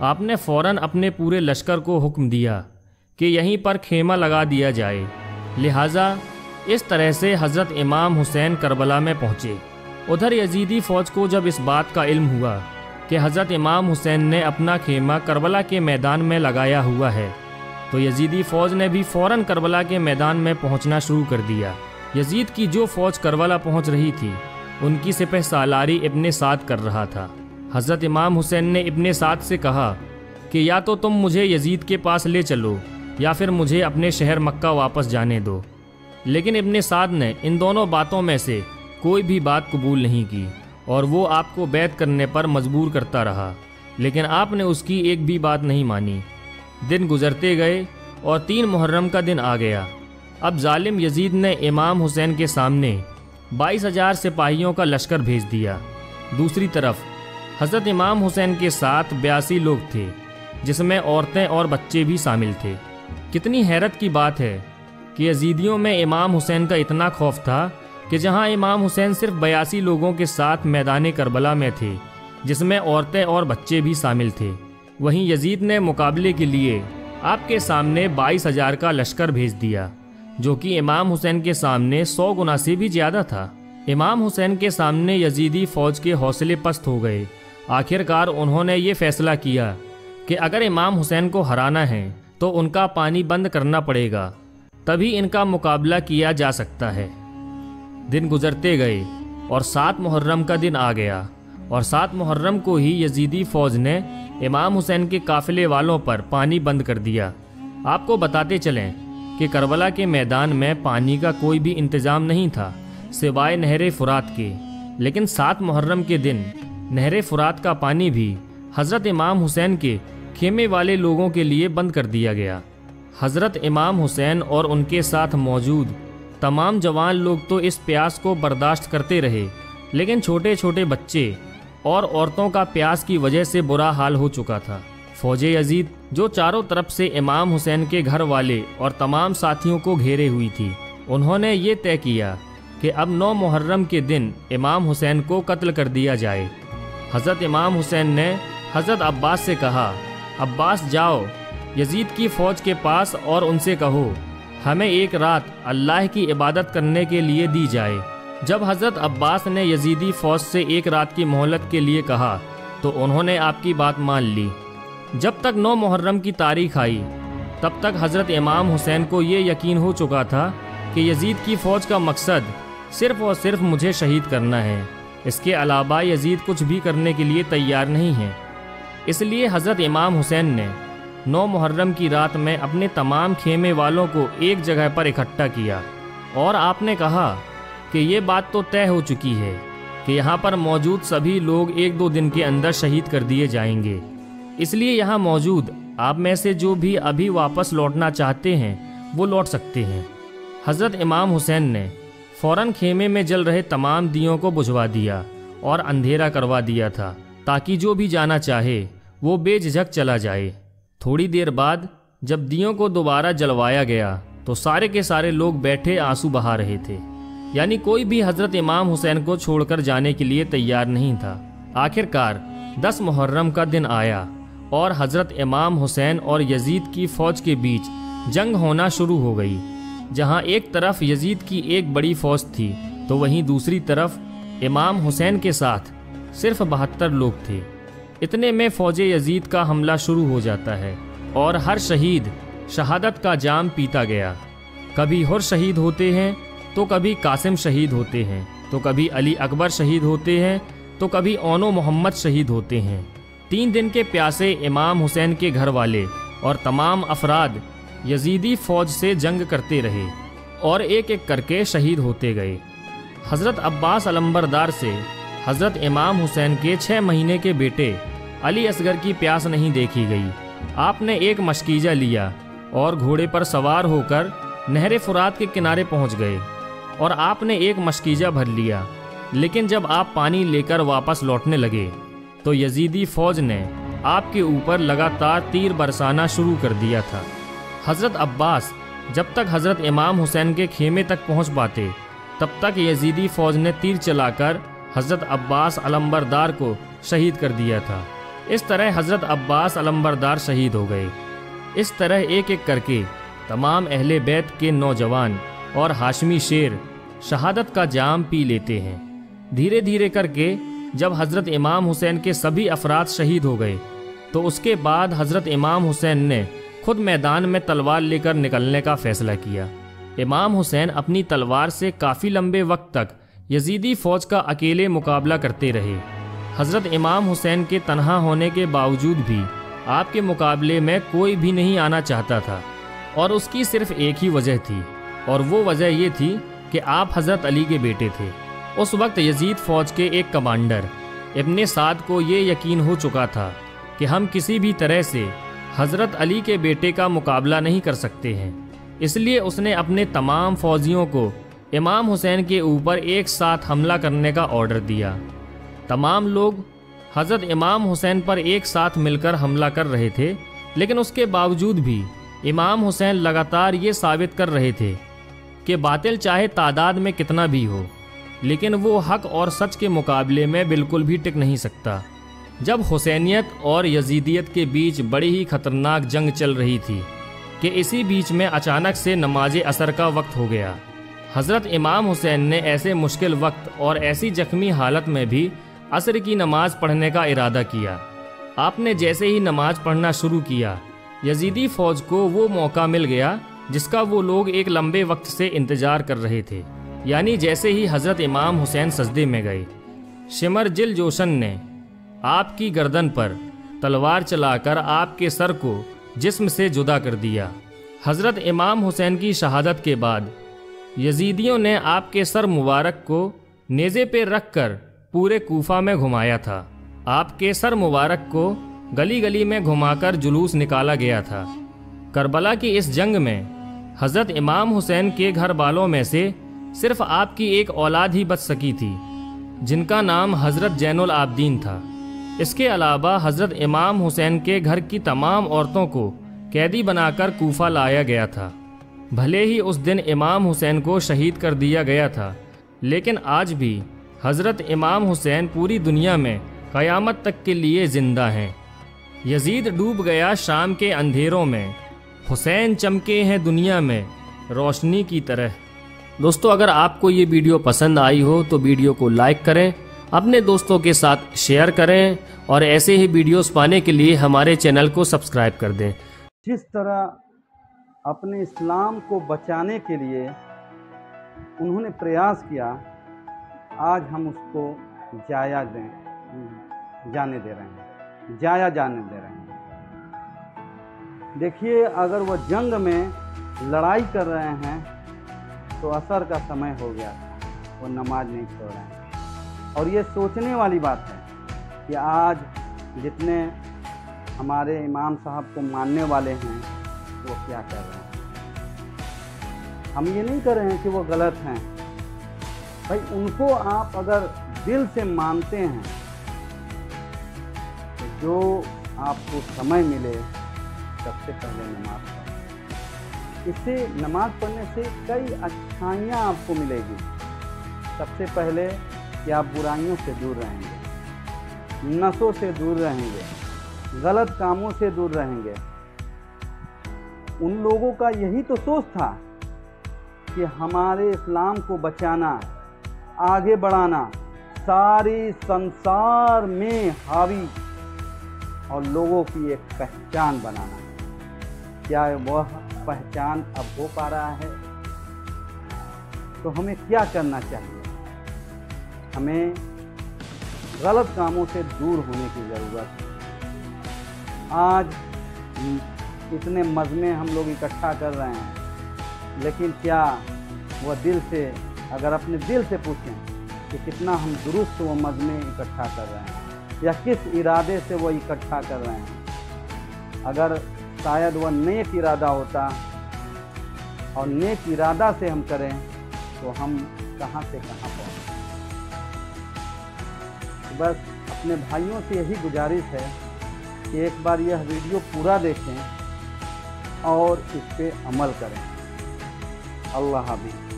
آپ نے فوراً اپنے پورے لشکر کو حکم دیا کہ یہیں پر خیمہ لگا دیا جائے، لہٰذا اس طرح سے حضرت امام حسین کربلا میں پہنچے۔ ادھر یزیدی فوج کو جب اس بات کا علم ہوا کہ حضرت امام حسین نے اپنا خیمہ کربلا کے میدان میں لگایا ہوا ہے، تو یزیدی فوج نے بھی فوراً کربلا کے میدان میں پہنچنا شروع کر دیا۔ یزید کی جو فوج کربلا پہنچ رہی تھی ان کی سپہ سالاری ابن سعد کر رہا تھا۔ حضرت امام حسین نے ابن سعد سے کہا کہ یا تو تم مجھے یزید کے پاس لے چلو یا پھر مجھے اپنے شہر مکہ واپس جانے دو، لیکن ابن سعد نے ان دونوں باتوں میں سے کوئی بھی بات قبول نہیں کی اور وہ آپ کو بیعت کرنے پر مجبور کرتا رہا، لیکن آپ نے اس کی ایک بھی بات نہیں مانی۔ دن گزرتے گئے اور 3 محرم کا دن آ گیا۔ اب ظالم یزید نے امام حسین کے سامنے 22,000 سپاہیوں کا لشکر بھیج دیا۔ دوسری طرف حضرت امام حسین کے ساتھ 82 لوگ تھے، جس میں عورتیں اور بچے بھی شامل تھے۔ کتنی حیرت کی بات ہے کہ یزیدیوں میں امام حسین کا اتنا خوف تھا کہ جہاں امام حسین صرف 82 لوگوں کے ساتھ میدان کربلا میں تھے، جس میں عورتیں اور بچے بھی شامل تھے، وہیں یزید نے مقابلے کے لیے آپ کے سامنے 22,000 کا لشکر بھیج دیا، جو کہ امام حسین کے سامنے 100 گنا سے بھی زیادہ تھا۔ امام حسین کے سامنے یزیدی فوج کے حوصلے پست ہو گئے۔ آخر کار انہوں نے یہ فیصلہ کیا کہ اگر امام حسین کو ہرانا ہے تو ان کا پانی بند کرنا پڑے گا، تبھی ان کا مقابلہ کیا جا سکتا ہے۔ دن گزرتے گئے اور 7 محرم کا دن آ گیا، اور 7 محرم کو ہی یزیدی فوج نے امام حسین کے قافلے والوں پر پانی بند کر دیا۔ آپ کو بتاتے چلیں کہ کربلا کے میدان میں پانی کا کوئی بھی انتظام نہیں تھا سوائے نہر فرات کے، لیکن 7 محرم کے دن نہر فرات کا پانی بھی حضرت امام حسین کے خیمے والے لوگوں کے لیے بند کر دیا گیا۔ حضرت امام حسین اور ان کے ساتھ موجود تمام جوان لوگ تو اس پیاس کو برداشت کرتے رہے، لیکن چھوٹے چھوٹے بچے اور عورتوں کا پیاس کی وجہ سے برا حال ہو چکا تھا۔ فوج یزید جو چاروں طرف سے امام حسین کے گھر والے اور تمام ساتھیوں کو گھیرے ہوئی تھی، انہوں نے یہ طے کیا کہ اب 9 محرم کے دن امام حسین کو قتل کر دیا جائے۔ حضرت امام حسین نے حضرت عباس سے کہا، عباس جاؤ یزید کی فوج کے پاس اور ان سے کہو ہمیں ایک رات اللہ کی عبادت کرنے کے لیے دی جائے۔ جب حضرت عباس نے یزیدی فوج سے ایک رات کی مہلت کے لیے کہا تو انہوں نے آپ کی بات مان لی۔ جب تک 9 محرم کی تاریخ آئی تب تک حضرت امام حسین کو یہ یقین ہو چکا تھا کہ یزید کی فوج کا مقصد صرف اور صرف مجھے شہید کرنا ہے، اس کے علاوہ یزید کچھ بھی کرنے کے لیے تیار نہیں ہے۔ اس لیے حضرت امام حسین نے 9 محرم کی رات میں اپنے تمام خیمے والوں کو ایک جگہ پر اکٹھا کیا، اور آپ نے کہا کہ یہ بات تو طے ہو چکی ہے کہ یہاں پر موجود سبھی لوگ 1-2 دن کے اندر شہید کر دیے جائیں گے، اس لیے یہاں موجود آپ میں سے جو بھی ابھی واپس لوٹنا چاہتے ہیں وہ لوٹ سکتے ہیں۔ حضرت امام حسین نے فوراً خیمے میں جل رہے تمام دیوں کو بجھوا دیا اور اندھیرا کروا دیا تھا تاکہ جو بھی جانا چاہے وہ بے جھجک چلا جائے۔ تھوڑی دیر بعد جب دیوں کو دوبارہ جلوایا گیا تو سارے کے سارے لوگ بیٹھے آنسو بہا رہے تھے، یعنی کوئی بھی حضرت امام حسین کو چھوڑ کر جانے کے لیے تیار نہیں تھا۔ آخر کار 10 محرم کا دن آیا اور حضرت امام حسین اور یزید کی فوج کے بیچ جنگ ہونا شروع ہو گئی۔ جہاں ایک طرف یزید کی ایک بڑی فوج تھی تو وہیں دوسری طرف امام حسین کے ساتھ صرف 72 لوگ تھے۔ اتنے میں فوج یزید کا حملہ شروع ہو جاتا ہے اور ہر شہید شہادت کا جام پیتا گیا۔ کبھی حر شہید ہوتے ہیں تو کبھی قاسم شہید ہوتے ہیں، تو کبھی علی اکبر شہید ہوتے ہیں، تو کبھی اونو محمد شہید ہوتے ہیں۔ 3 دن کے پیاسے امام حسین کے گھر والے اور تمام افراد یزیدی فوج سے جنگ کرتے رہے اور ایک ایک کر کے شہید ہوتے گئے۔ حضرت عباس علمبردار سے حضرت امام حسین کے 6 مہینے کے بیٹے علی اصغر کی پیاس نہیں دیکھی گئی۔ آپ نے ایک مشکیزہ لیا اور گھوڑے پر سوار ہو کر نہر فرات کے کنارے پہنچ گئے، اور آپ نے ایک مشکیزہ بھر لیا، لیکن جب آپ پانی لے کر واپس لوٹنے لگے تو یزیدی فوج نے آپ کے اوپر لگاتار تیر برسانا شروع کر دیا تھا۔ حضرت عباس جب تک حضرت امام حسین کے خیمے تک پہنچ پاتے تب تک یزیدی فوج نے تیر چلا کر حضرت عباس علمبردار کو شہید کر دیا تھا۔ اس طرح حضرت عباس علمبردار شہید ہو گئے۔ اس طرح ایک ایک کر کے تمام اہل بیت کے نوجوان اور ہاشمی شیر شہادت کا جام پی لیتے ہیں۔ دھیرے دھیرے کر کے جب حضرت امام حسین کے سبھی افراد شہید ہو گئے تو اس کے بعد حضرت امام حسین نے خود میدان میں تلوار لے کر نکلنے کا فیصلہ کیا۔ امام حسین اپنی تلوار سے کافی لمبے وقت تک یزیدی فوج کا اکیلے مقابلہ کرتے رہے۔ حضرت امام حسین کے تنہا ہونے کے باوجود بھی آپ کے مقابلے میں کوئی بھی نہیں آنا چاہتا تھا، اور اس کی صرف ایک ہی وجہ تھی، اور وہ وجہ یہ تھی کہ آپ حضرت علی کے بیٹے تھے۔ اس وقت یزید فوج کے ایک کمانڈر ابن سعد کو یہ یقین ہو چکا تھا کہ ہم کسی بھی طرح سے حضرت علی کے بیٹے کا مقابلہ نہیں کر سکتے ہیں، اس لیے اس نے اپنے تمام فوجیوں کو امام حسین کے اوپر ایک ساتھ حملہ کرنے کا آرڈر دیا۔ تمام لوگ حضرت امام حسین پر ایک ساتھ مل کر حملہ کر رہے تھے، لیکن اس کے باوجود بھی امام حسین لگاتار یہ ثابت کر رہے تھے کہ باطل چاہے تعداد میں کتنا بھی ہو، لیکن وہ حق اور سچ کے مقابلے میں بالکل بھی ٹک نہیں سکتا۔ جب حسینیت اور یزیدیت کے بیچ بڑی ہی خطرناک جنگ چل رہی تھی کہ اسی بیچ میں اچانک سے نماز عصر کا وقت ہو گیا۔ حضرت امام حسین نے ایسے مشکل وقت اور ایسی زخمی حالت میں بھی عصر کی نماز پڑھنے کا ارادہ کیا۔ آپ نے جیسے ہی نماز پڑھنا شروع کیا، یزیدی فوج کو وہ موقع مل گیا جس کا وہ لوگ ایک لمبے وقت سے انتظار کر رہے تھے، یعنی جیسے ہی حضرت امام حسین سجدے میں گئے، شمر جل جوشن نے آپ کی گردن پر تلوار چلا کر آپ کے سر کو جسم سے جدا کر دیا۔ حضرت امام حسین کی شہادت کے بعد یزیدیوں نے آپ کے سر مبارک کو نیزے پہ رکھ کر پورے کوفہ میں گھمایا تھا۔ آپ کے سر مبارک کو گلی گلی میں گھما کر جلوس نکالا گیا تھا۔ کربلا کی اس جنگ میں حضرت امام حسین کے گھر والوں میں سے صرف آپ کی ایک اولاد ہی بچ سکی تھی، جن کا نام حضرت زین العابدین تھا۔ اس کے علاوہ حضرت امام حسین کے گھر کی تمام عورتوں کو قیدی بنا کر کوفہ لایا گیا تھا۔ بھلے ہی اس دن امام حسین کو شہید کر دیا گیا تھا، لیکن آج بھی حضرت امام حسین پوری دنیا میں قیامت تک کے لیے زندہ ہیں۔ یزید ڈوب گیا شام کے اندھیروں میں، حسین چمکے ہیں دنیا میں روشنی کی طرح۔ دوستو، اگر آپ کو یہ ویڈیو پسند آئی ہو تو ویڈیو کو لائک کریں، اپنے دوستوں کے ساتھ شیئر کریں، اور ایسے ہی ویڈیوز پانے کے لیے ہمارے چینل کو سبسکرائب کر دیں۔ جس طرح اپنے اسلام کو بچانے کے لیے انہوں نے پریاس کیا، آج ہم اس کو جانے دے رہے ہیں، جانے دے رہے ہیں۔ دیکھیے، اگر وہ جنگ میں لڑائی کر رہے ہیں تو عصر کا سمے ہو گیا، وہ نماز نہیں چھوڑ رہے ہیں۔ اور یہ سوچنے والی بات ہے کہ آج جتنے ہمارے امام صاحب کو ماننے والے ہیں وہ کیا کر رہے ہیں۔ ہم یہ نہیں کر رہے ہیں کہ وہ غلط ہیں، بھائی ان کو آپ اگر دل سے مانتے ہیں تو جو آپ کو سمے ملے سب سے پہلے نماز پڑھیں۔ اس سے نماز پڑھنے سے کئی اچھائیاں آپ کو ملے گی۔ سب سے پہلے کہ آپ برائیوں سے دور رہیں گے، نشوں سے دور رہیں گے، غلط کاموں سے دور رہیں گے۔ ان لوگوں کا یہی تو سوچ تھا کہ ہمارے اسلام کو بچانا، آگے بڑھانا، ساری سنسار میں حاوی اور لوگوں کی ایک پہچان بنانا۔ کیا وہ پہچان اب ہو پا رہا ہے؟ تو ہمیں کیا کرنا چاہیے؟ ہمیں غلط کاموں سے دور ہونے کی ضرورت ہے۔ آج اتنے مجمع ہم لوگ اکٹھا کر رہے ہیں، لیکن کیا وہ دل سے، اگر اپنے دل سے پوچھیں کہ کتنا ہم درست وہ مجمع اکٹھا کر رہے ہیں، یا کس ارادے سے وہ اکٹھا کر رہے ہیں؟ اگر شاید وہ نیک ارادہ ہوتا اور نیک ارادہ سے ہم کریں تو ہم کہاں سے کہاں پہنچیں۔ بس اپنے بھائیوں سے یہی گزارش ہے کہ ایک بار یہ ویڈیو پورا دیکھیں اور اس پہ عمل کریں۔ اللہ حافظ۔